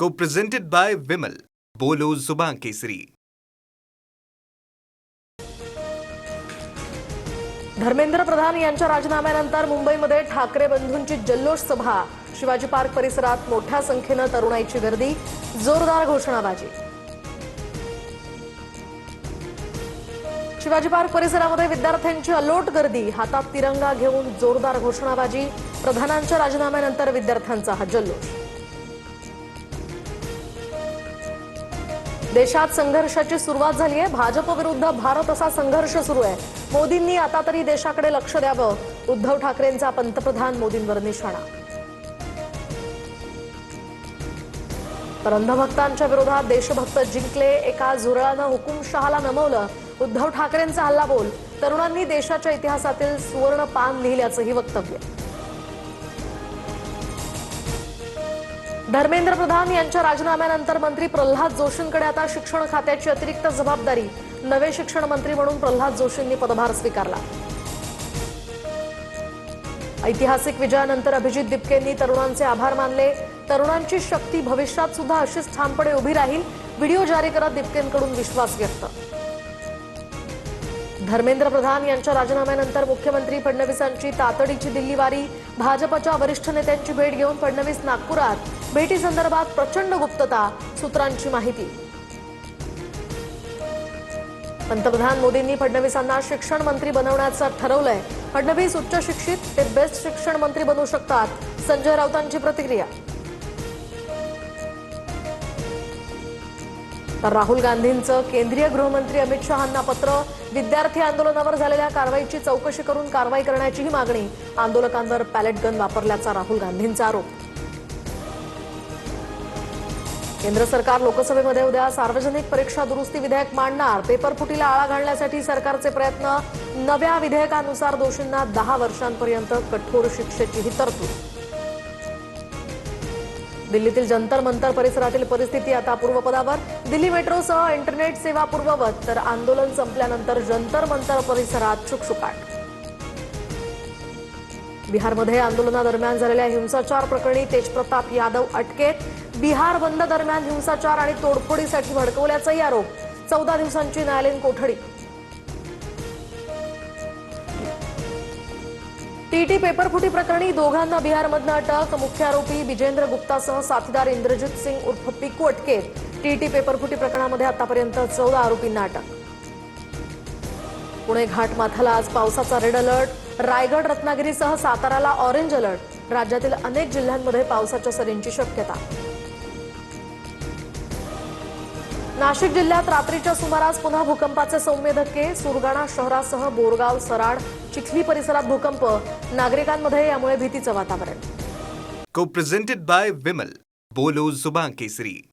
Co-presented by Vimal. बोलो जुबान केसरी. धर्मेंद्र प्रधान यांच्या राजीनाम्यानंतर मुंबईमध्ये ठाकरे बंधूंची जल्लोष सभा. शिवाजी पार्क परिसरात मोठ्या संख्येने तरुणाईची गर्दी, जोरदार घोषणाबाजी. शिवाजी पार्क परिसरामध्ये विद्यार्थ्यांची अलोट गर्दी, हातात तिरंगा घेऊन जोरदार घोषणाबाजी. प्रधानांच्या राजीनाम्यानंतर विद्यार्थ्यांचा हा जल्लोष. देशात संघर्षाची सुरुवात झाली आहे. भाजप विरुद्ध भारत असा संघर्ष सुरू आहे. मोदींनी आता तरी देशाकडे लक्ष द्यावं. उद्धव ठाकरेंचा पंतप्रधान मोदींवर निशाणा. तर अंधभक्तांच्या विरोधात देशभक्त जिंकले, एका झुरळानं हुकुमशहाला नमवलं. उद्धव ठाकरेंचा हल्लाबोल. तरुणांनी देशाच्या इतिहासातील सुवर्ण पान लिहिल्याचंही वक्तव्य. धर्मेंद्र प्रधान यांच्या राजीनाम्यानंतर मंत्री प्रल्हाद जोशींकडे आता शिक्षण खात्याची अतिरिक्त जबाबदारी. नवे शिक्षण मंत्री म्हणून प्रल्हाद जोशींनी पदभार स्वीकारला. ऐतिहासिक विजयानंतर अभिजित दिपकेंनी तरुणांचे आभार मानले. तरुणांची शक्ती भविष्यात सुद्धा अशीच ठामपणे उभी राहील. व्हिडिओ जारी करत दिपकेंकडून विश्वास व्यक्त. धर्मेंद्र प्रधान यांच्या राजीनाम्यानंतर मुख्यमंत्री फडणवीसांची तातडीची दिल्ली वारी. भाजपच्या वरिष्ठ नेत्यांची भेट घेऊन फडणवीस नागपुरात. भेटीसंदर्भात प्रचंड गुप्तता, सूत्रांची माहिती. पंतप्रधान मोदींनी फडणवीसांना शिक्षण मंत्री बनवण्याचं ठरवलंय. फडणवीस उच्च शिक्षित ते बेस्ट शिक्षण मंत्री बनू शकतात. संजय राऊतांची प्रतिक्रिया. तर राहुल गांधींचं केंद्रीय गृहमंत्री अमित शहांना पत्र. विद्यार्थी आंदोलनावर झालेल्या कारवाईची चौकशी करून कारवाई करण्याचीही मागणी. आंदोलकांवर पॅलेट गन वापरल्याचा राहुल गांधींचा आरोप. केंद्र सरकार लोकसभेमध्ये उद्या सार्वजनिक परीक्षा दुरुस्ती विधेयक मांडणार. पेपरफुटीला आळा घालण्यासाठी सरकारचे प्रयत्न. नव्या विधेयकानुसार दोषींना 10 वर्षांपर्यंत कठोर शिक्षेचीही तरतूद. दिल्लीतील जंतर मंतर परिसरातील परिस्थिती आता पूर्वपदावर. दिल्ली मेट्रोसह इंटरनेट सेवा पूर्ववत. तर आंदोलन संपल्यानंतर जंतर मंतर परिसरात शुकशुकाट. बिहारमध्ये आंदोलनादरम्यान झालेल्या हिंसाचार प्रकरणी तेजप्रताप यादव अटकेत. बिहार बंद दरम्यान हिंसाचार आणि तोडफोडीसाठी भडकवल्याचाही आरोप. 14 दिवसांची न्यायालयीन कोठडी. टीटी पेपरफुटी प्रकरणी दोघांना बिहारमधनं अटक. मुख्य आरोपी विजेंद्र गुप्तासह साथीदार इंद्रजित सिंग उर्फ पिकू अटकेत. टीटी पेपरफुटी प्रकरणामध्ये आतापर्यंत 14 आरोपींना अटक. पुणे घाटमाथ्याला आज पावसाचा रेड अलर्ट. रायगड रत्नागिरीसह साताराला ऑरेंज अलर्ट. राज्यातील अनेक जिल्ह्यांमध्ये पावसाच्या सरींची शक्यता. नाशिक जिल्ह्यात रात्रीच्या सुमारास पुन्हा भूकंपाचे सौम्य धक्के. सुरगाणा शहरासह बोरगाव, सराड, चिखली परिसरात भूकंप. नागरिकांमध्ये यामुळे भीतीचं वातावरण. Co-presented by Vimal. बोलो जुबान केसरी.